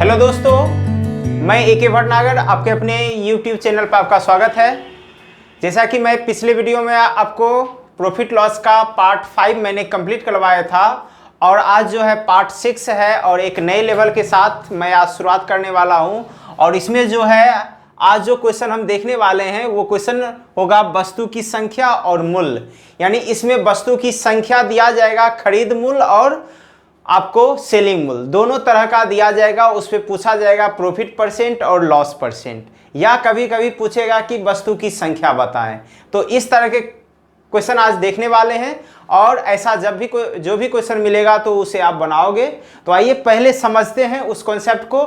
Hello दोस्तों, मैं A K. Bhatnagar आपके अपने YouTube चैनल पर आपका स्वागत है। जैसा कि मैं पिछले वीडियो में आपको प्रॉफिट लॉस का पार्ट 5 मैंने कंप्लीट करवाया था और आज जो है पार्ट 6 है और एक नए लेवल के साथ मैं आज शुरुआत करने वाला हूं। और इसमें जो है आज जो क्वेश्चन हम देखने वाले हैं वो क्वेश्चन होगा वस्तु की संख्या और मूल्य। यानी इसमें वस्तु की संख्या दिया जाएगा, खरीद मूल्य और आपको सेलिंग मूल्य दोनों तरह का दिया जाएगा। उस पर पूछा जाएगा प्रॉफिट परसेंट और लॉस परसेंट, या कभी कभी पूछेगा कि वस्तु की संख्या बताएं। तो इस तरह के क्वेश्चन आज देखने वाले हैं और ऐसा जब भी जो भी क्वेश्चन मिलेगा तो उसे आप बनाओगे। तो आइए पहले समझते हैं उस कॉन्सेप्ट को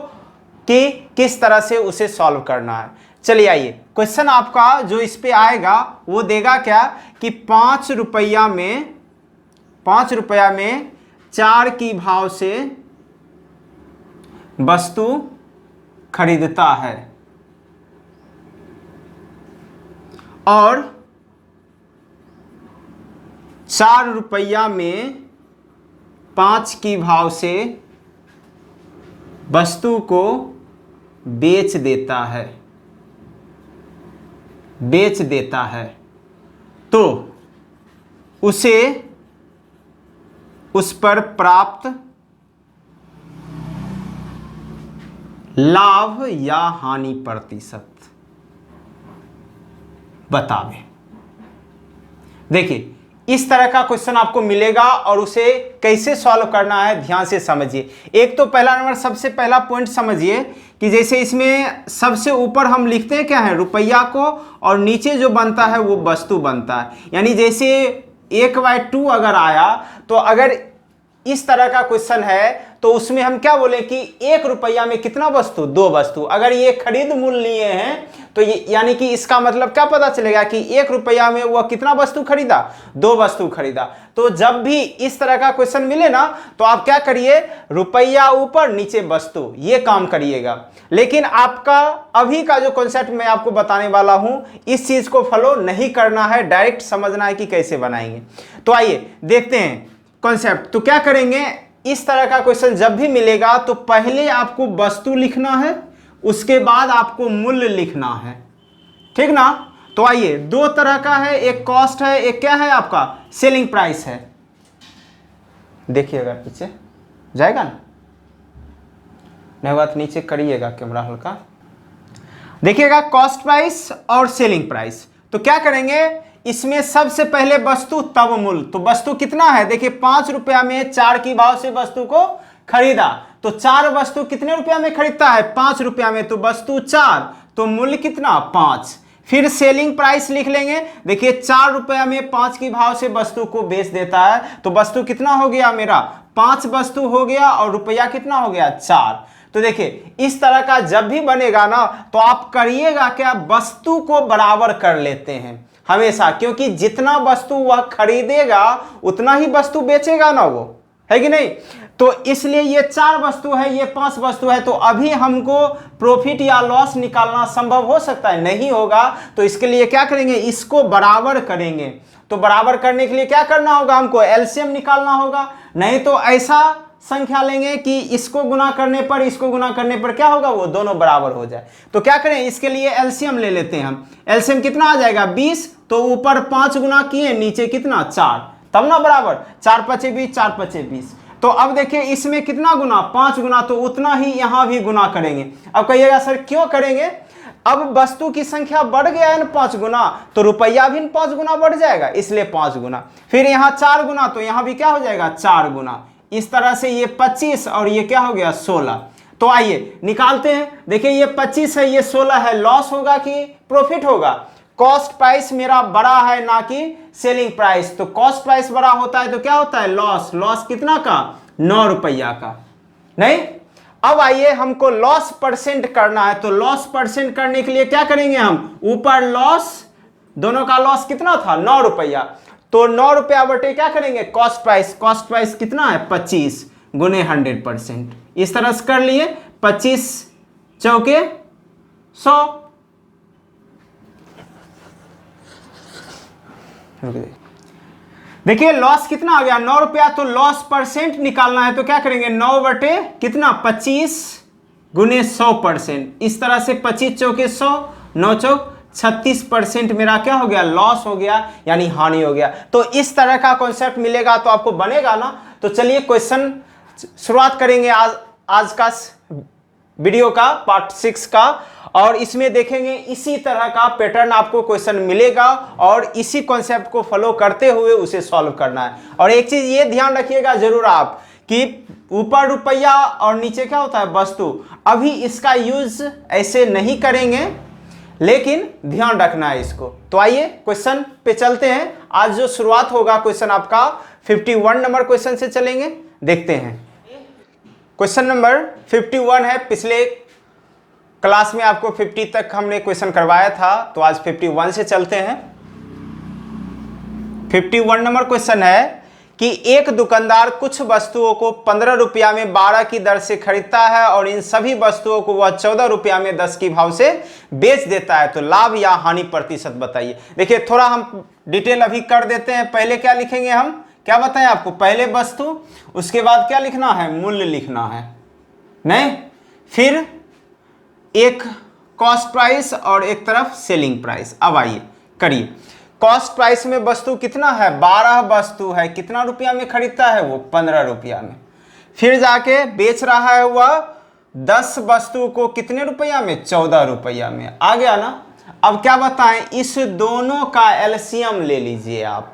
कि किस तरह से उसे सॉल्व करना है। चलिए आइए, क्वेश्चन आपका जो इस पे आएगा वो देगा क्या कि 5 रुपया में 4 की भाव से वस्तु खरीदता है और 4 रुपया में 5 की भाव से वस्तु को बेच देता है तो उसे उस पर प्राप्त लाभ या हानि प्रतिशत बतावे। देखिए इस तरह का क्वेश्चन आपको मिलेगा और उसे कैसे सॉल्व करना है ध्यान से समझिए। एक तो पहला नंबर सबसे पहला पॉइंट समझिए कि जैसे इसमें सबसे ऊपर हम लिखते हैं क्या है रुपया को और नीचे जो बनता है वो वस्तु बनता है। यानी जैसे 1/2 अगर आया तो अगर इस तरह का क्वेश्चन है तो उसमें हम क्या बोले कि 1 रुपया में कितना वस्तु, 2 वस्तु। अगर ये खरीद मूल्य लिए हैं तो ये यानी कि इसका मतलब क्या पता चलेगा कि 1 रुपया में वह कितना वस्तु खरीदा, 2 वस्तु खरीदा। तो जब भी इस तरह का क्वेश्चन मिले ना तो आप क्या करिए, रुपया ऊपर नीचे वस्तु, ये काम करिएगा। लेकिन आपका अभी का जो कॉन्सेप्ट मैं आपको बताने वाला हूं इस चीज को फॉलो नहीं करना है, डायरेक्ट समझना है कि कैसे बनाएंगे। तो आइए देखते हैं कॉन्सेप्ट। तो क्या करेंगे, इस तरह का क्वेश्चन जब भी मिलेगा तो पहले आपको वस्तु लिखना है, उसके बाद आपको मूल्य लिखना है, ठीक ना। तो आइए, 2 तरह का है, एक कॉस्ट है, एक क्या है आपका सेलिंग प्राइस है। देखिएगा पीछे जाएगा ना, नहीं बात नीचे करिएगा कैमरा हल्का, देखिएगा कॉस्ट प्राइस और सेलिंग प्राइस। तो क्या करेंगे, इसमें सबसे पहले वस्तु तब मूल्य। तो वस्तु कितना है, देखिए 5 रुपया में 4 की भाव से वस्तु को खरीदा तो 4 वस्तु कितने रुपया में खरीदता है, 5 रुपया में। तो वस्तु 4 तो मूल्य कितना, 5। फिर सेलिंग प्राइस लिख लेंगे। देखिए 4 रुपया में 5 की भाव से वस्तु को बेच देता है तो वस्तु कितना हो गया मेरा, 5 वस्तु हो गया और रुपया कितना हो गया, 4। तो देखिए इस तरह का जब भी बनेगा ना तो आप करिएगा क्या, वस्तु को बराबर कर लेते हैं हमेशा, क्योंकि जितना वस्तु वह खरीदेगा उतना ही वस्तु बेचेगा ना, वो है कि नहीं। तो इसलिए ये 4 वस्तु है, ये 5 वस्तु है। तो अभी हमको प्रॉफिट या लॉस निकालना संभव हो सकता है, नहीं होगा। तो इसके लिए क्या करेंगे, इसको बराबर करेंगे। तो बराबर करने के लिए क्या करना होगा, हमको एलसीएम निकालना होगा। नहीं तो ऐसा संख्या लेंगे कि इसको गुना करने पर इसको गुना करने पर क्या होगा, वो दोनों बराबर हो जाए। तो क्या करें, इसके लिए एलसीएम ले लेते हैं हम। एलसीएम कितना आ जाएगा, 20। तो ऊपर 5 गुना किए, नीचे कितना, 4, तब ना बराबर 4 पचे 20, 4 पचे 20। तो अब देखिए इसमें कितना गुना, 5 गुना, तो उतना ही यहां भी गुना करेंगे। अब कहिएगा सर क्यों करेंगे, अब वस्तु की संख्या बढ़ गया है ना 5 गुना, तो रुपया भी 5 गुना बढ़ जाएगा, इसलिए 5 गुना। फिर यहाँ 4 गुना, तो यहां भी क्या हो जाएगा, 4 गुना। इस तरह से ये 25 और ये क्या हो गया, 16। तो आइए निकालते हैं। देखिए ये 25 है, ये 16 है, लॉस होगा कि प्रॉफिट होगा। कॉस्ट प्राइस मेरा बड़ा है ना कि सेलिंग प्राइस, तो कॉस्ट प्राइस बड़ा होता है तो क्या होता है, लॉस। लॉस कितना का, 9 रुपया का, नहीं। अब आइए हमको लॉस परसेंट करना है। तो लॉस परसेंट करने के लिए क्या करेंगे, हम ऊपर लॉस, दोनों का लॉस कितना था, 9 रुपया। तो 9 रुपया बटे क्या करेंगे, कॉस्ट प्राइस। कॉस्ट प्राइस कितना है, 25 गुने 100%। इस तरह से कर लिए, 25 चौके 100। देखिए लॉस कितना आ गया, 9 रुपया। तो लॉस परसेंट निकालना है तो क्या करेंगे, 9 बटे कितना, 25 गुने 100%। इस तरह से 25 चौके 100, 9 चौक 36% मेरा क्या हो गया, लॉस हो गया, यानी हानि हो गया। तो इस तरह का कॉन्सेप्ट मिलेगा तो आपको बनेगा ना। तो चलिए क्वेश्चन शुरुआत करेंगे आज का वीडियो का पार्ट 6 का, और इसमें देखेंगे इसी तरह का पैटर्न आपको क्वेश्चन मिलेगा और इसी कॉन्सेप्ट को फॉलो करते हुए उसे सॉल्व करना है। और एक चीज ये ध्यान रखिएगा जरूर आप कि ऊपर रुपया और नीचे क्या होता है, वस्तु। अभी इसका यूज ऐसे नहीं करेंगे, लेकिन ध्यान रखना है इसको। तो आइए क्वेश्चन पे चलते हैं। आज जो शुरुआत होगा क्वेश्चन आपका 51 नंबर क्वेश्चन से चलेंगे, देखते हैं। क्वेश्चन नंबर 51 है। पिछले क्लास में आपको 50 तक हमने क्वेश्चन करवाया था, तो आज 51 से चलते हैं। 51 नंबर क्वेश्चन है कि एक दुकानदार कुछ वस्तुओं को 15 रुपया में 12 की दर से खरीदता है और इन सभी वस्तुओं को वह 14 रुपया में 10 की भाव से बेच देता है, तो लाभ या हानि प्रतिशत बताइए। देखिए थोड़ा हम डिटेल अभी कर देते हैं। पहले क्या लिखेंगे हम, क्या बताएं आपको, पहले वस्तु, उसके बाद क्या लिखना है, मूल्य लिखना है, नहीं, फिर एक कॉस्ट प्राइस और एक तरफ सेलिंग प्राइस। अब आइए करिए। कॉस्ट प्राइस में वस्तु कितना है, 12 वस्तु है, कितना रुपया में खरीदता है वो, 15 रुपया में। फिर जाके बेच रहा है वह 10 वस्तु को कितने रुपया में, 14 रुपया में। आ गया ना। अब क्या बताएं, इस दोनों का एलसीएम ले लीजिए आप।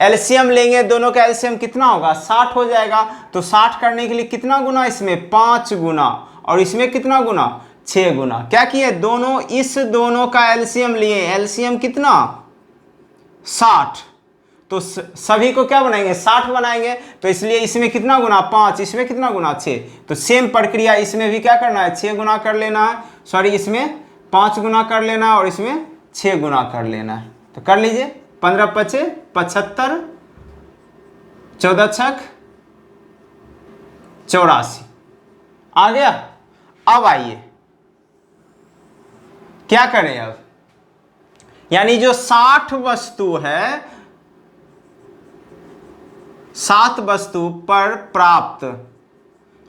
एलसीएम लेंगे, दोनों का एलसीएम कितना होगा, 60 हो जाएगा। तो 60 करने के लिए कितना गुना, इसमें 5 गुना और इसमें कितना गुना, 6 गुना। क्या किए, दोनों, इस दोनों का एलसीएम लिए, एलसीएम कितना, 60। तो सभी को क्या बनाएंगे, 60 बनाएंगे। तो इसलिए इसमें कितना गुना, 5, इसमें कितना गुना, 6। तो सेम प्रक्रिया इसमें भी क्या करना है, 6 गुना कर लेना है, सॉरी इसमें 5 गुना कर लेना है और इसमें 6 गुना कर लेना है। तो कर लीजिए, 15 पचे 75, 14 छक 84। आ गया। अब आइए क्या करें अब, यानी जो 60 वस्तु है, 7 वस्तु पर प्राप्त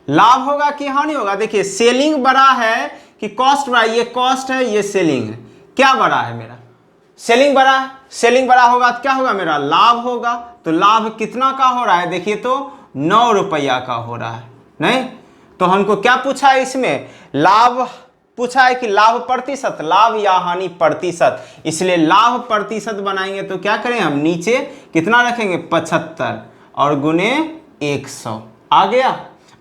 लाभ होगा कि हानि होगा। देखिए सेलिंग बड़ा है कि कॉस्ट बड़ा, ये कॉस्ट है, ये सेलिंग है। क्या बड़ा है मेरा, सेलिंग बड़ा है। सेलिंग बड़ा होगा तो क्या होगा, मेरा लाभ होगा। तो लाभ कितना का हो रहा है, देखिए तो 9 रुपया का हो रहा है, नहीं। तो हमको क्या पूछा है इसमें, लाभ पूछा है कि लाभ प्रतिशत, लाभ या हानि प्रतिशत। इसलिए लाभ प्रतिशत बनाएंगे तो क्या करें हम, नीचे कितना रखेंगे, 75 और गुने 100। आ गया।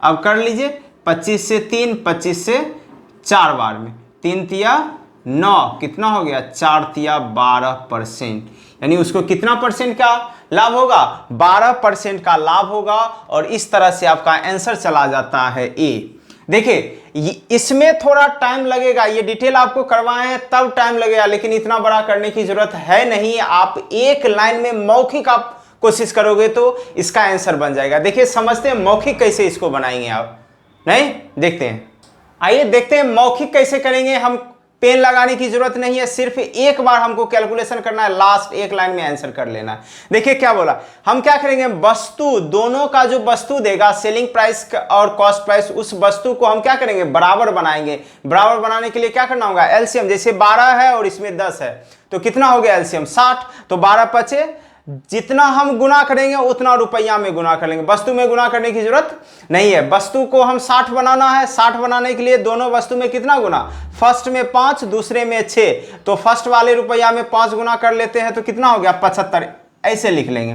अब कर लीजिए, 25 से 3, 25 से 4 बार में, 3 तिया 9, कितना हो गया, 4 तिया 12%। यानी उसको कितना परसेंट का लाभ होगा, 12% का लाभ होगा। और इस तरह से आपका आंसर चला जाता है ए। देखिए इसमें थोड़ा टाइम लगेगा, ये डिटेल आपको करवाए हैं तब टाइम लगेगा, लेकिन इतना बड़ा करने की जरूरत है नहीं। आप एक लाइन में मौखिक आप कोशिश करोगे तो इसका आंसर बन जाएगा। देखिए समझते हैं मौखिक कैसे इसको बनाएंगे आप, नहीं, देखते हैं। आइए देखते हैं मौखिक कैसे करेंगे। हम पेन लगाने की जरूरत नहीं है, सिर्फ एक बार हमको कैलकुलेशन करना है, लास्ट एक लाइन में आंसर कर लेना है। देखिए क्या बोला, हम क्या करेंगे, वस्तु, दोनों का जो वस्तु देगा, सेलिंग प्राइस और कॉस्ट प्राइस, उस वस्तु को हम क्या करेंगे, बराबर बनाएंगे। बराबर बनाने के लिए क्या करना होगा, एलसीएम। जैसे 12 है और इसमें 10 है तो कितना हो गया एलसीएम, 60। तो 12 पचे, जितना हम गुना करेंगे उतना रुपया में गुना कर लेंगे, वस्तु में गुना करने की जरूरत नहीं है। वस्तु को हम 60 बनाना है, 60 बनाने के लिए दोनों वस्तु में कितना गुना, फर्स्ट में 5, दूसरे में 6। तो फर्स्ट वाले रुपया में 5 गुना कर लेते हैं तो कितना हो गया, 75, ऐसे लिख लेंगे।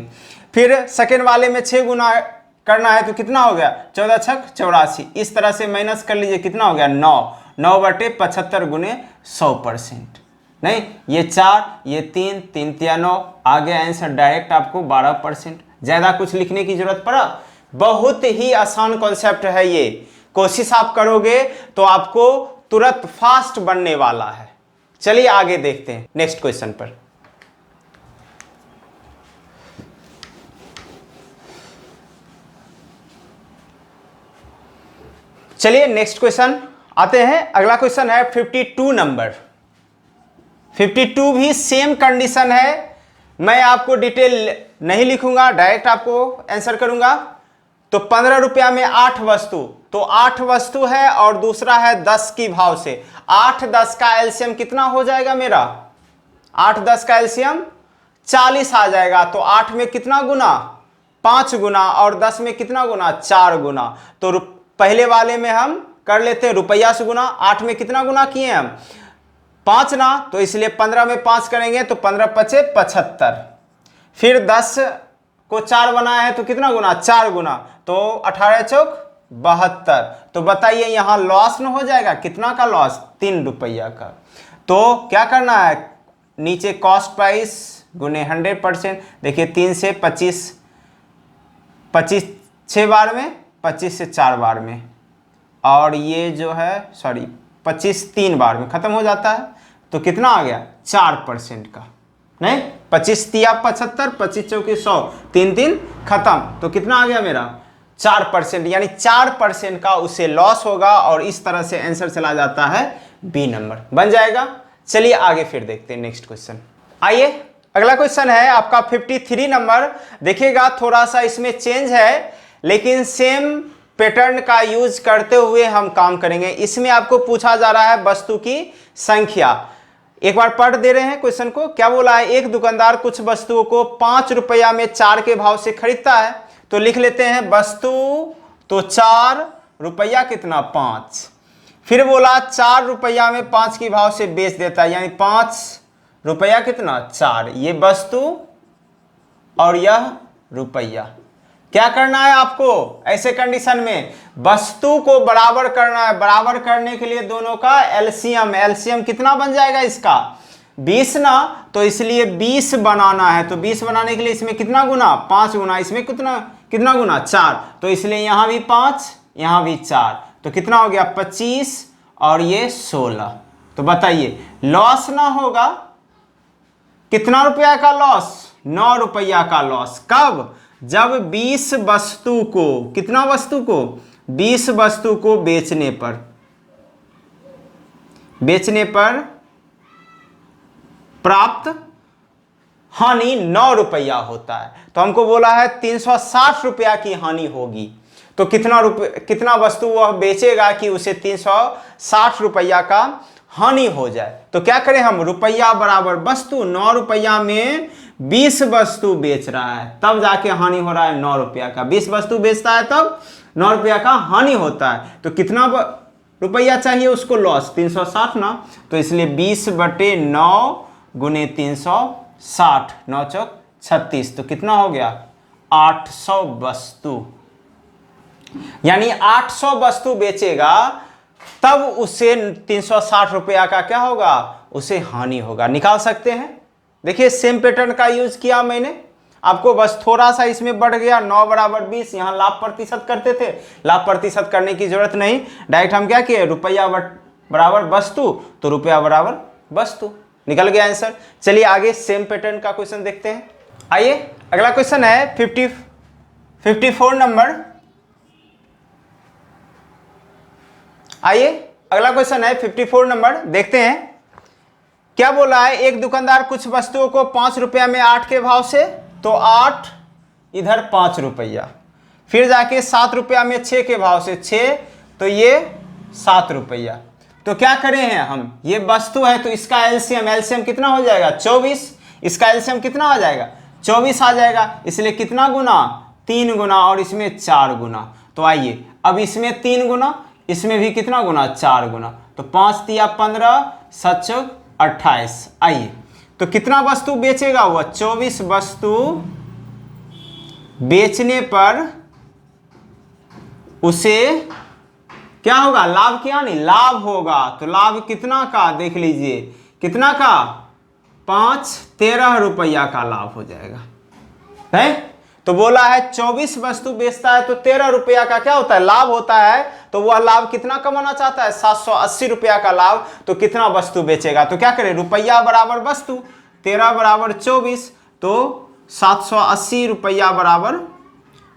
फिर सेकेंड वाले में 6 गुना करना है तो कितना हो गया, 14 छक 84। इस तरह से माइनस कर लीजिए, कितना हो गया, 9/75 गुने 100%। नहीं, ये 4, ये 3, 3 तिया 9, आ गया आंसर डायरेक्ट आपको 12%। ज्यादा कुछ लिखने की जरूरत पड़ा, बहुत ही आसान कॉन्सेप्ट है ये। कोशिश आप करोगे तो आपको तुरंत फास्ट बनने वाला है। चलिए आगे देखते हैं नेक्स्ट क्वेश्चन पर। चलिए नेक्स्ट क्वेश्चन आते हैं। अगला क्वेश्चन है 52 नंबर। 52 भी सेम कंडीशन है। मैं आपको डिटेल नहीं लिखूंगा, डायरेक्ट आपको आंसर करूंगा। तो 15 रुपया में 8 वस्तु, तो 8 वस्तु है और दूसरा है 10 की भाव से। 8 10 का एलसीएम कितना हो जाएगा मेरा? 8 10 का एलसीएम 40 आ जाएगा। तो 8 में कितना गुना? 5 गुना, और 10 में कितना गुना? 4 गुना। तो पहले वाले में हम कर लेते हैं रुपया से गुना। 8 में कितना गुना किए हम? 5 ना, तो इसलिए 15 में 5 करेंगे तो 15 पचे 75। फिर 10 को 4 बनाया है तो कितना गुना? 4 गुना, तो 18 चौक 72। तो बताइए यहाँ लॉस न हो जाएगा? कितना का लॉस? 3 रुपया का। तो क्या करना है? नीचे कॉस्ट प्राइस गुने 100%। देखिए 3 से 25, 25 6 बार में, 25 से 4 बार में, और ये जो है 25 3 बार में खत्म हो जाता है। तो कितना आ गया? 4% का। नहीं, 25 तिया 75, 25 चौकी 100, 3 3 खत्म। तो कितना आ गया मेरा? 4%, यानी 4% का उसे लॉस होगा। और इस तरह से आंसर चला जाता है बी नंबर, बन जाएगा। चलिए आगे फिर देखते हैं नेक्स्ट क्वेश्चन। आइए अगला क्वेश्चन है आपका 53 नंबर। देखिएगा थोड़ा सा इसमें चेंज है, लेकिन सेम पैटर्न का यूज करते हुए हम काम करेंगे। इसमें आपको पूछा जा रहा है वस्तु की संख्या। एक बार पढ़ दे रहे हैं क्वेश्चन को। क्या बोला है? एक दुकानदार कुछ वस्तुओं को 5 रुपया में 4 के भाव से खरीदता है। तो लिख लेते हैं वस्तु तो 4 रुपया कितना? 5। फिर बोला 4 रुपया में 5 के भाव से बेच देता है, यानी 5 रुपया कितना? 4। ये वस्तु और यह रुपया। क्या करना है आपको ऐसे कंडीशन में? वस्तु को बराबर करना है। बराबर करने के लिए दोनों का एलसीएम, एलसीएम कितना बन जाएगा इसका? 20 ना, तो इसलिए 20 बनाना है। तो 20 बनाने के लिए इसमें कितना गुना? 5 गुना। इसमें कितना कितना गुना? 4। तो इसलिए यहां भी 5, यहां भी 4। तो कितना हो गया? 25 और ये 16। तो बताइए लॉस ना होगा? कितना रुपया का लॉस? 9 रुपया का लॉस। कब? जब 20 वस्तु को, कितना वस्तु को? 20 वस्तु को बेचने पर प्राप्त हानि 9 रुपया होता है। तो हमको बोला है 360 रुपया की हानि होगी। तो कितना वस्तु वह बेचेगा कि उसे 360 रुपया का हानि हो जाए? तो क्या करें हम? रुपया बराबर वस्तु। 9 रुपया में 20 वस्तु बेच रहा है, तब जाके हानि हो रहा है 9 रुपया का। 20 वस्तु बेचता है तब 9 रुपया का हानि होता है। तो कितना रुपया चाहिए उसको लॉस? 360 ना, तो इसलिए 20/9 गुने 360, 9 चौक 36। तो कितना हो गया? 800 वस्तु। यानी 800 वस्तु बेचेगा तब उसे 360 रुपया का क्या होगा? उसे हानि होगा। निकाल सकते हैं। देखिए सेम पैटर्न का यूज किया मैंने आपको, बस थोड़ा सा इसमें बढ़ गया। 9 बराबर 20, यहां लाभ प्रतिशत करते थे, लाभ प्रतिशत करने की जरूरत नहीं। डायरेक्ट हम क्या किए? रुपया बराबर वस्तु, तो रुपया बराबर वस्तु, निकल गया आंसर। चलिए आगे सेम पैटर्न का क्वेश्चन देखते हैं। आइए अगला क्वेश्चन है 54 नंबर। आइए अगला क्वेश्चन है 54 नंबर, देखते हैं क्या बोला है। एक दुकानदार कुछ वस्तुओं को 5 रुपया में 8 के भाव से, तो 8 इधर 5 रुपया, फिर जाके 7 रुपया में 6 के भाव से 6, तो ये 7 रुपया। तो क्या करें हैं हम? ये वस्तु है तो इसका एलसीएम कितना हो जाएगा? 24। इसका एलसीएम कितना आ जाएगा? 24 आ जाएगा। इसलिए कितना गुना? 3 गुना, और इसमें 4 गुना। तो आइए अब इसमें 3 गुना, इसमें भी कितना गुना? 4 गुना। तो 5 तिया 15, 7 चौक 28। आइए तो कितना वस्तु बेचेगा वह? 24 वस्तु बेचने पर उसे क्या होगा? लाभ क्या? नहीं, लाभ होगा। तो लाभ कितना का? देख लीजिए कितना का? 13 रुपया का लाभ हो जाएगा है। तो बोला है 24 वस्तु बेचता है तो 13 रुपया का क्या होता है? लाभ होता है। तो वह लाभ कितना कमाना चाहता है? 780 रुपया का लाभ। तो कितना वस्तु बेचेगा? तो क्या करें? रुपया बराबर वस्तु, 13 बराबर 24, तो 780 रुपया बराबर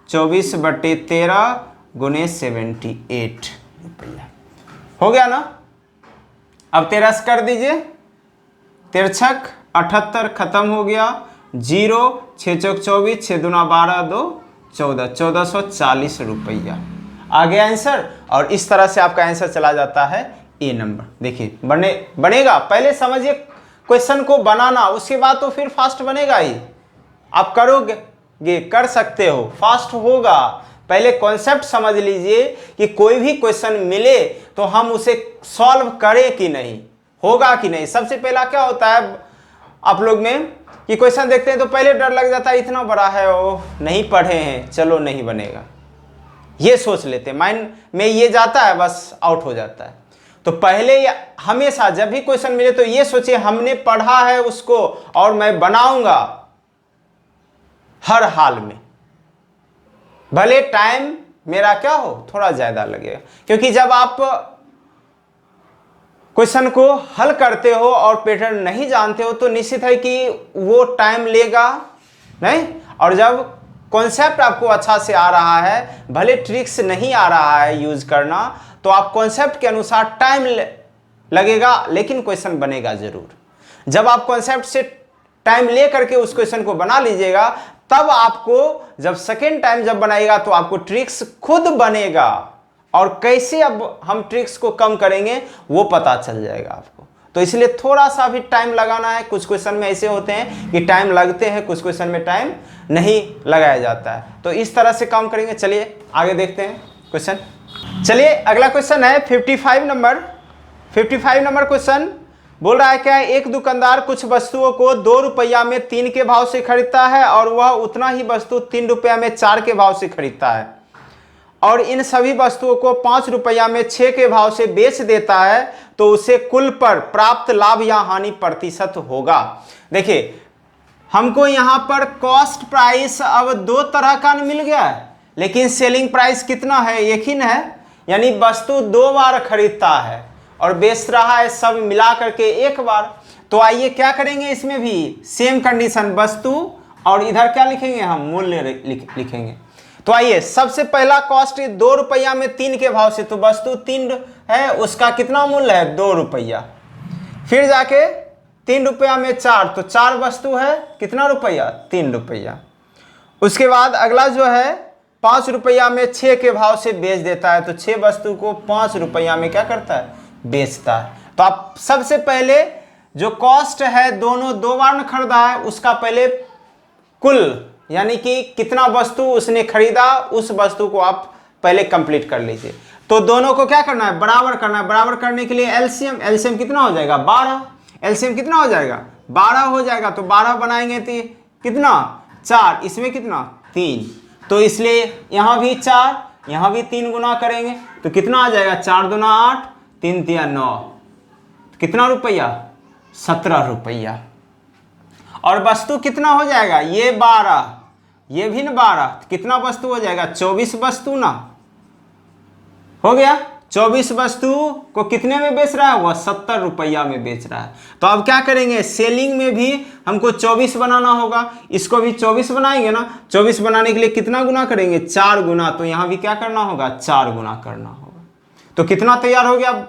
24/13 गुने 78 रुपया हो गया ना। अब 13 कर दीजिए, 13 78, खत्म हो गया। 0, 6 चौक 24, 6 दूना 12, 2 1440 रुपया आ गया आंसर। और इस तरह से आपका आंसर चला जाता है ए नंबर। देखिए बनेगा, पहले समझिए क्वेश्चन को बनाना, उसके बाद तो फिर फास्ट बनेगा ही। आप करोगे, कर सकते हो, फास्ट होगा। पहले कॉन्सेप्ट समझ लीजिए कि कोई भी क्वेश्चन मिले तो हम उसे सॉल्व करें कि नहीं, होगा कि नहीं। सबसे पहला क्या होता है आप लोग में कि क्वेश्चन देखते हैं तो पहले डर लग जाता है, इतना बड़ा है, ओ नहीं पढ़े हैं, चलो नहीं बनेगा, ये सोच लेते हैं, माइंड में ये जाता है, बस आउट हो जाता है। तो पहले हमेशा जब भी क्वेश्चन मिले तो ये सोचिए हमने पढ़ा है उसको और मैं बनाऊंगा हर हाल में, भले टाइम मेरा क्या हो थोड़ा ज्यादा लगेगा। क्योंकि जब आप क्वेश्चन को हल करते हो और पैटर्न नहीं जानते हो तो निश्चित है कि वो टाइम लेगा नहीं। और जब कॉन्सेप्ट आपको अच्छा से आ रहा है, भले ट्रिक्स नहीं आ रहा है यूज करना, तो आप कॉन्सेप्ट के अनुसार टाइम लगेगा लेकिन क्वेश्चन बनेगा जरूर। जब आप कॉन्सेप्ट से टाइम ले करके उस क्वेश्चन को बना लीजिएगा, तब आपको जब सेकेंड टाइम जब बनाएगा तो आपको ट्रिक्स खुद बनेगा। और कैसे अब हम ट्रिक्स को कम करेंगे वो पता चल जाएगा आपको। तो इसलिए थोड़ा सा भी टाइम लगाना है। कुछ क्वेश्चन में ऐसे होते हैं कि टाइम लगते हैं, कुछ क्वेश्चन में टाइम नहीं लगाया जाता है। तो इस तरह से काम करेंगे। चलिए आगे देखते हैं क्वेश्चन। चलिए अगला क्वेश्चन है 55 नंबर। 55 नंबर क्वेश्चन बोल रहा है क्या है, एक दुकानदार कुछ वस्तुओं को 2 रुपया में 3 के भाव से खरीदता है और वह उतना ही वस्तु 3 रुपया में 4 के भाव से खरीदता है और इन सभी वस्तुओं को 5 रुपया में 6 के भाव से बेच देता है, तो उसे कुल पर प्राप्त लाभ या हानि प्रतिशत होगा। देखिए हमको यहाँ पर कॉस्ट प्राइस अब 2 तरह का मिल गया है, लेकिन सेलिंग प्राइस कितना है, एक ही है। यानी वस्तु 2 बार खरीदता है और बेच रहा है सब मिला करके एक बार। तो आइए क्या करेंगे, इसमें भी सेम कंडीशन, वस्तु और इधर क्या लिखेंगे हम, मूल्य लिखेंगे। तो आइए सबसे पहला कॉस्ट 2 रुपया में 3 के भाव से, तो वस्तु 3 है, उसका कितना मूल्य है 2 रुपया। फिर जाके 3 रुपया में 4, तो 4 वस्तु है, कितना रुपया 3 रुपया। उसके बाद अगला जो है 5 रुपया में 6 के भाव से बेच देता है, तो 6 वस्तु को 5 रुपया में क्या करता है, बेचता है। तो आप सबसे पहले जो कॉस्ट है दोनों 2 बार में खरीदा है, उसका पहले कुल यानी कि कितना वस्तु उसने खरीदा उस वस्तु को आप पहले कंप्लीट कर लीजिए। तो दोनों को क्या करना है, बराबर करना है। बराबर करने के लिए एलसीएम कितना हो जाएगा 12, एलसीएम कितना हो जाएगा 12 हो जाएगा। तो 12 बनाएंगे तो कितना 4, इसमें कितना 3, तो इसलिए यहां भी 4, यहां भी 3 गुना करेंगे तो कितना आ जाएगा 4 दूना 8, 3 तिया 9, कितना रुपया 17 रुपया। और वस्तु कितना हो जाएगा, ये 12, ये भी 12, कितना वस्तु हो जाएगा 24 वस्तु ना हो गया। 24 वस्तु को कितने में बेच रहा है, वह 70 रुपया में बेच रहा है। तो अब क्या करेंगे, सेलिंग में भी हमको 24 बनाना होगा, इसको भी 24 बनाएंगे ना। 24 बनाने के लिए कितना गुना करेंगे 4 गुना, तो यहां भी क्या करना होगा 4 गुना करना होगा। तो कितना तैयार हो गया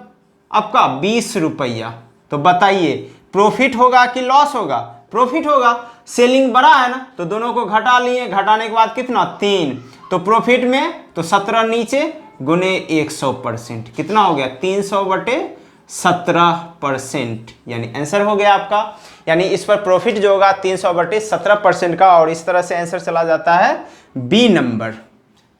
आपका 20 रुपया। तो बताइए प्रॉफिट होगा कि लॉस होगा, प्रॉफिट होगा। सेलिंग बड़ा है ना, तो दोनों को घटा लिए, घटाने के बाद कितना 3, तो प्रॉफिट में तो 17 नीचे गुने 100%, कितना हो गया 300/17%, यानी आंसर हो गया आपका। यानी इस पर प्रॉफिट जो होगा 300/17% का, और इस तरह से आंसर चला जाता है बी नंबर,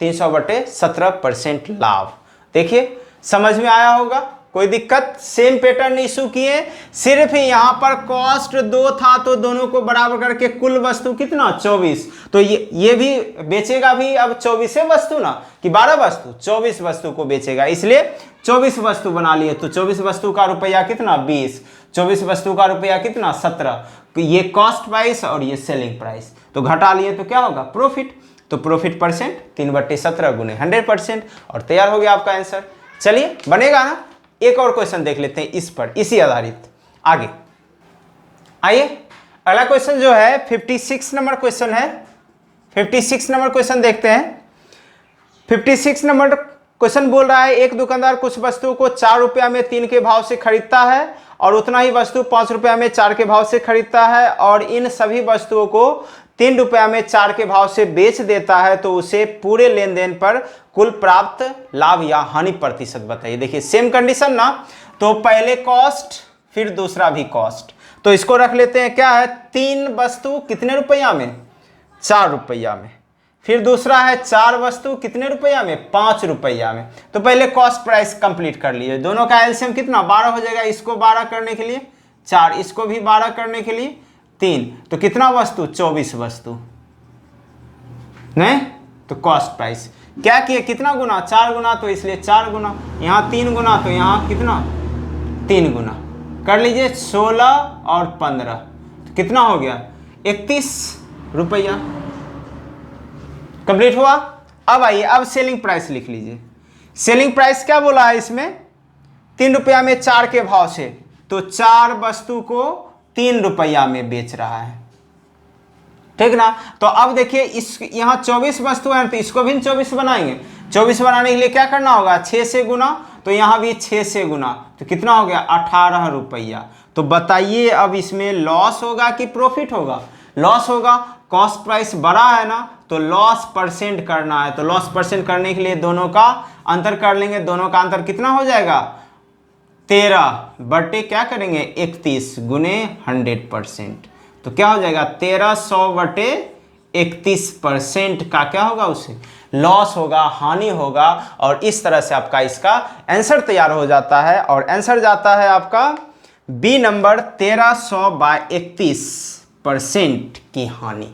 300/17% लाभ। देखिए समझ में आया होगा, कोई दिक्कत। सेम पैटर्न इशू किए, सिर्फ यहाँ पर कॉस्ट 2 था तो दोनों को बराबर करके कुल वस्तु कितना 24, तो ये भी बेचेगा भी अब 24 वस्तु ना कि 12 वस्तु, 24 वस्तु को बेचेगा, इसलिए 24 वस्तु बना लिए। तो 24 वस्तु का रुपया कितना 20, 24 वस्तु का रुपया कितना 17, ये कॉस्ट प्राइस और ये सेलिंग प्राइस, तो घटा लिए तो क्या होगा प्रॉफिट। तो प्रॉफिट परसेंट 3/17 गुने 100%, और तैयार हो गया आपका आंसर। चलिए बनेगा ना। एक और क्वेश्चन देख लेते हैं इस पर, इसी आधारित आगे। आइए अगला क्वेश्चन जो है 56 नंबर क्वेश्चन है। 56 नंबर क्वेश्चन देखते हैं। 56 नंबर क्वेश्चन बोल रहा है एक दुकानदार कुछ वस्तुओं को 4 रुपया में 3 के भाव से खरीदता है और उतना ही वस्तु 5 रुपया में 4 के भाव से खरीदता है और इन सभी वस्तुओं को ₹3 में 4 के भाव से बेच देता है तो उसे पूरे लेन देन पर कुल प्राप्त लाभ या हानि प्रतिशत बताइए। देखिए सेम कंडीशन ना, तो पहले कॉस्ट फिर दूसरा भी कॉस्ट, तो इसको रख लेते हैं क्या है, 3 वस्तु कितने रुपया में, 4 रुपया में, फिर दूसरा है 4 वस्तु कितने रुपया में, 5 रुपया में। तो पहले कॉस्ट प्राइस कंप्लीट कर लीजिए, दोनों का एलसीएम कितना 12 हो जाएगा, इसको 12 करने के लिए 4, इसको भी 12 करने के लिए 3, तो कितना वस्तु 24 वस्तु नहीं, तो कॉस्ट प्राइस क्या किए, कितना गुना 4 गुना, तो इसलिए 4 गुना, यहाँ 3 गुना, तो यहाँ कितना 3 गुना कर लीजिए, 16 और 15 तो कितना हो गया 31 रुपया। कंप्लीट हुआ। अब आइए अब सेलिंग प्राइस लिख लीजिए। सेलिंग प्राइस क्या बोला है इसमें, 3 रुपया में 4 के भाव से, तो 4 वस्तु को 3 रुपया में बेच रहा है, ठीक ना। तो अब देखिए इस यहाँ 24 वस्तु है तो इसको भी 24 बनाएंगे, 24 बनाने के लिए क्या करना होगा 6 से गुना, तो यहाँ भी 6 से गुना, तो कितना हो गया 18 रुपया। तो बताइए अब इसमें लॉस होगा कि प्रॉफिट होगा, लॉस होगा, कॉस्ट प्राइस बड़ा है ना, तो लॉस परसेंट करना है, तो लॉस परसेंट करने के लिए दोनों का अंतर कर लेंगे, दोनों का अंतर कितना हो जाएगा 13 बटे क्या करेंगे 31 गुने 100%, तो क्या हो जाएगा 1300 बटे 31% का क्या होगा उसे लॉस होगा, हानि होगा। और इस तरह से आपका इसका आंसर तैयार हो जाता है, और आंसर जाता है आपका बी नंबर 1300 बाय 31% की हानि।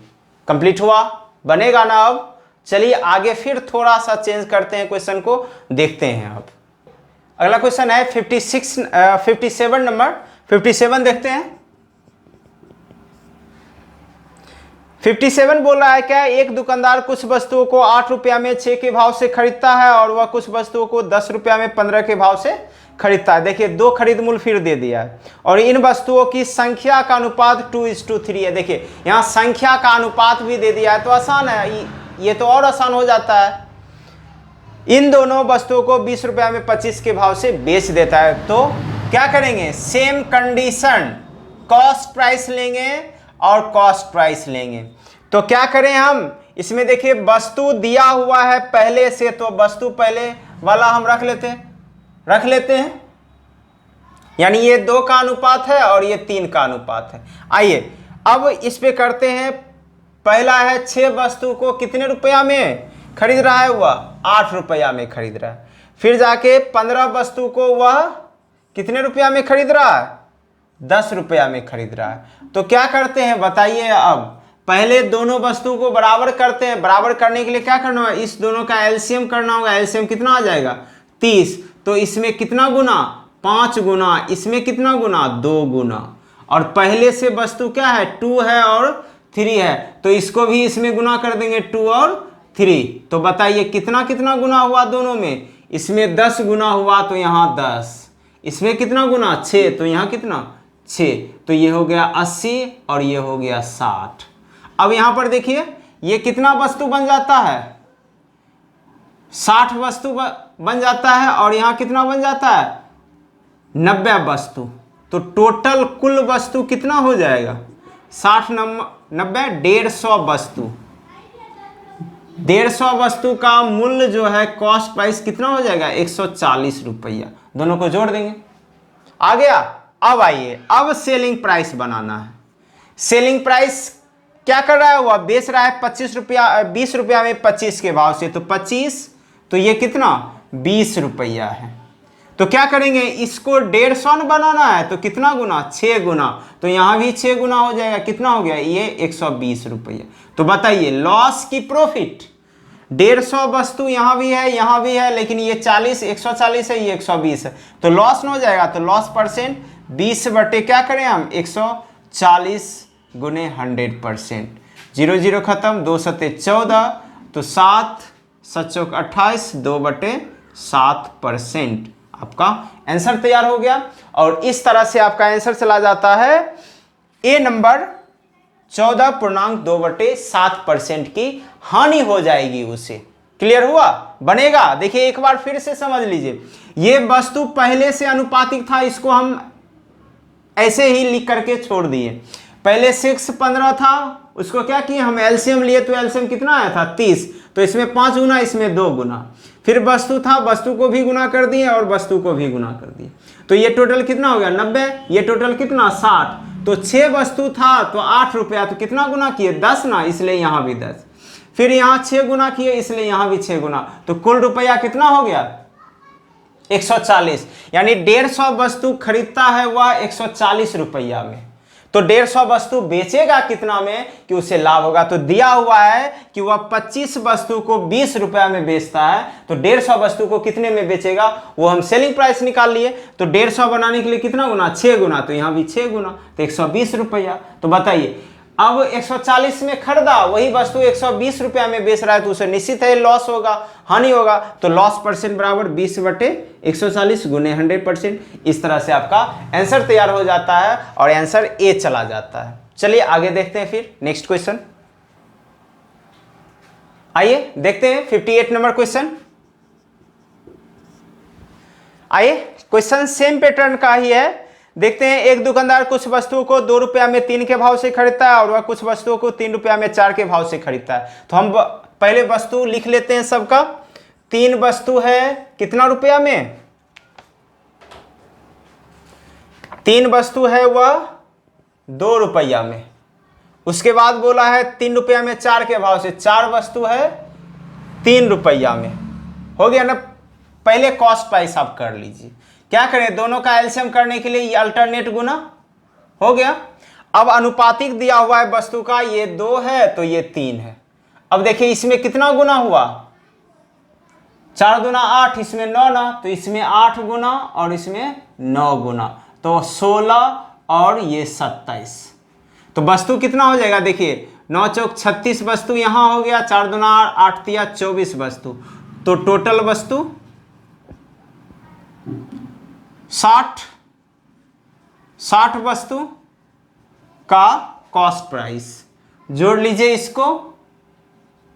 कंप्लीट हुआ, बनेगा ना। अब चलिए आगे फिर थोड़ा सा चेंज करते हैं, क्वेश्चन को देखते हैं। अब अगला क्वेश्चन है 57 नंबर 57 देखते हैं। 57 बोल रहा है क्या, एक दुकानदार कुछ वस्तुओं को 8 रुपया में 6 के भाव से खरीदता है और वह कुछ वस्तुओं को 10 रुपया में 15 के भाव से खरीदता है। देखिए 2 खरीद मूल्य फिर दे दिया है, और इन वस्तुओं की संख्या का अनुपात 2:3 है। देखिए यहाँ संख्या का अनुपात भी दे दिया है, तो आसान है, ये तो और आसान हो जाता है। इन दोनों वस्तुओं को 20 रुपया में 25 के भाव से बेच देता है, तो क्या करेंगे सेम कंडीशन, कॉस्ट प्राइस लेंगे और कॉस्ट प्राइस लेंगे। तो क्या करें हम इसमें, देखिए वस्तु दिया हुआ है पहले से, तो वस्तु पहले वाला हम रख लेते हैं, यानी ये 2 का अनुपात है और ये 3 का अनुपात है। आइए अब इस पे करते हैं। पहला है 6 वस्तु को कितने रुपया में खरीद रहा है, वह 8 रुपया में खरीद रहा है। फिर जाके 15 वस्तु को वह कितने रुपया में खरीद रहा है, 10 रुपया में खरीद रहा है। तो क्या करते हैं बताइए, अब पहले दोनों वस्तु को बराबर करते हैं। बराबर करने के लिए क्या करना होगा, इस दोनों का एलसीएम करना होगा। एलसीएम कितना आ जाएगा 30, तो इसमें कितना गुना 5 गुना, इसमें कितना गुना 2 गुना, और पहले से वस्तु क्या है 2 है और 3 है, तो इसको भी इसमें गुना कर देंगे 2 और 3। तो बताइए कितना कितना गुना हुआ दोनों में, इसमें 10 गुना हुआ तो यहाँ 10, इसमें कितना गुना 6, तो यहाँ कितना 6, तो ये हो गया 80 और ये हो गया 60। अब यहाँ पर देखिए ये कितना वस्तु बन जाता है, 60 वस्तु बन जाता है, और यहाँ कितना बन जाता है 90 वस्तु। तो टोटल कुल वस्तु कितना हो जाएगा 60 90 150 वस्तु। 150 वस्तु का मूल्य जो है कॉस्ट प्राइस कितना हो जाएगा 140 रुपया। दोनों को जोड़ देंगे, आ गया। अब आइए अब सेलिंग प्राइस बनाना है। सेलिंग प्राइस क्या कर रहा है, वह बेच रहा है 20 रुपया में 25 के भाव से, तो 25, तो ये कितना 20 रुपया है। तो क्या करेंगे, इसको 150 बनाना है, तो कितना गुना 6 गुना, तो यहाँ भी 6 गुना हो जाएगा, कितना हो गया ये 120 रुपया। तो बताइए लॉस की प्रॉफिट, 150 वस्तु यहाँ भी है, लेकिन ये 140 है, ये 120 है, तो लॉस न हो जाएगा। तो लॉस परसेंट 20 बटे क्या करें हम 140 गुने 100%, 0 0 खत्म, 2 सत्ते 14, तो 7 7 चौक 28, 2/7%। आपका आंसर तैयार हो गया, और इस तरह से आपका आंसर चला जाता है ए नंबर 14.2/7% की हानि हो जाएगी उसे। क्लियर हुआ, बनेगा। देखिए एक बार फिर से समझ लीजिए, ये वस्तु पहले से अनुपातिक था, इसको हम ऐसे ही लिख करके छोड़ दिए। पहले 6 15 था, उसको क्या किए हम एलसीएम लिए, तो एलसीएम कितना आया था 30, तो इसमें 5 गुना इसमें 2 गुना, फिर वस्तु था वस्तु को भी गुना कर दिए और वस्तु को भी गुना कर दिए, तो ये टोटल कितना हो गया 90, ये टोटल कितना 60, तो 6 वस्तु था तो 8 रुपया, तो कितना गुना किए 10 ना, इसलिए यहाँ भी 10, फिर यहाँ 6 गुना किए इसलिए यहाँ भी 6 गुना, तो कुल रुपया कितना हो गया 140, यानी 150 वस्तु खरीदता है वह 140 रुपया में, तो 150 वस्तु बेचेगा कितना में कि उसे लाभ होगा। तो दिया हुआ है कि वह 25 वस्तु को 20 रुपया में बेचता है, तो 150 वस्तु को कितने में बेचेगा वो हम सेलिंग प्राइस निकाल लिए, तो 150 बनाने के लिए कितना गुना 6 गुना, तो यहाँ भी 6 गुना, तो 120 रुपया। तो बताइए अब 140 में खरीदा वही वस्तु 120 रुपया में बेच रहा है, तो उसे निश्चित है लॉस होगा, हानि होगा, तो लॉस परसेंट बराबर 20/140 गुने 100%। इस तरह से आपका आंसर तैयार हो जाता है और आंसर ए चला जाता है। चलिए आगे देखते हैं फिर नेक्स्ट क्वेश्चन। आइए देखते हैं 58 नंबर क्वेश्चन। आइए क्वेश्चन सेम पैटर्न का ही है। देखते हैं एक दुकानदार कुछ वस्तुओं को 2 रुपया में 3 के भाव से खरीदता है और वह कुछ वस्तुओं को 3 रुपया में 4 के भाव से खरीदता है। तो हम पहले वस्तु लिख लेते हैं सबका। 3 वस्तु है कितना रुपया में, 3 वस्तु है वह 2 रुपया में। उसके बाद बोला है 3 रुपया में 4 के भाव से, 4 वस्तु है 3 रुपया में। हो गया ना, पहले कॉस्ट प्राइस आप कर लीजिए। क्या करें, दोनों का एलसीएम करने के लिए ये अल्टरनेट गुना हो गया। अब अनुपातिक दिया हुआ है वस्तु का, ये 2 है तो ये 3 है। अब देखिए इसमें कितना गुना हुआ, 4 दूना 8, इसमें 9 ना, तो इसमें 8 गुना और इसमें 9 गुना, तो 16 और ये 27। तो वस्तु कितना हो जाएगा, देखिए 9 चौक 36 वस्तु यहाँ हो गया, 4 दूना 8 तिया 24 वस्तु, तो टोटल वस्तु 60 वस्तु का कॉस्ट प्राइस जोड़ लीजिए, इसको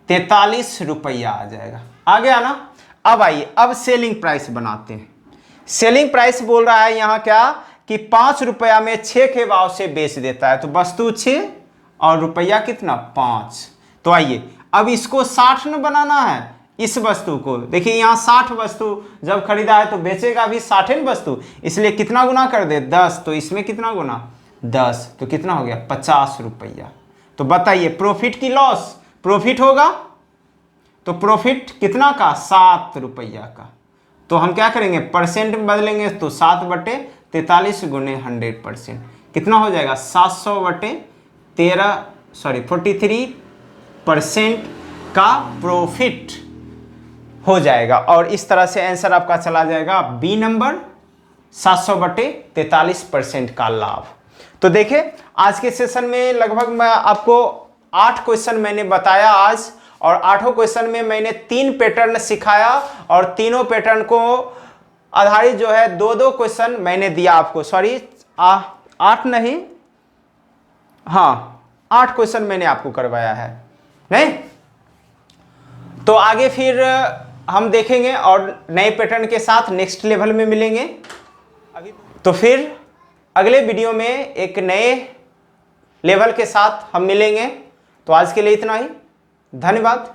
43 रुपया आ जाएगा। आ गया ना। अब आइए अब सेलिंग प्राइस बनाते हैं। सेलिंग प्राइस बोल रहा है यहाँ क्या कि 5 रुपया में 6 के भाव से बेच देता है, तो वस्तु 6 और रुपया कितना 5। तो आइए अब इसको 60 न बनाना है इस वस्तु को। देखिए यहाँ 60 वस्तु जब खरीदा है तो बेचेगा भी 60 वस्तु, इसलिए कितना गुना कर दे 10, तो इसमें कितना गुना 10, तो कितना हो गया 50 रुपया। तो बताइए प्रॉफिट की लॉस, प्रॉफिट होगा तो प्रॉफिट कितना का 7 रुपया का। तो हम क्या करेंगे परसेंट में बदलेंगे, तो 7/43 गुने 100% कितना हो जाएगा 43% का प्रॉफिट हो जाएगा। और इस तरह से आंसर आपका चला जाएगा बी नंबर 700/43% का लाभ। तो देखिए आज के सेशन में लगभग मैं आपको 8 क्वेश्चन मैंने बताया आज, और 8 क्वेश्चन में मैंने 3 पैटर्न सिखाया और तीनों पैटर्न को आधारित जो है 2-2 क्वेश्चन मैंने दिया आपको। सॉरी 8 नहीं, हाँ 8 क्वेश्चन मैंने आपको करवाया है नहीं। तो आगे फिर हम देखेंगे और नए पैटर्न के साथ नेक्स्ट लेवल में मिलेंगे। तो फिर अगले वीडियो में एक नए लेवल के साथ हम मिलेंगे। तो आज के लिए इतना ही, धन्यवाद।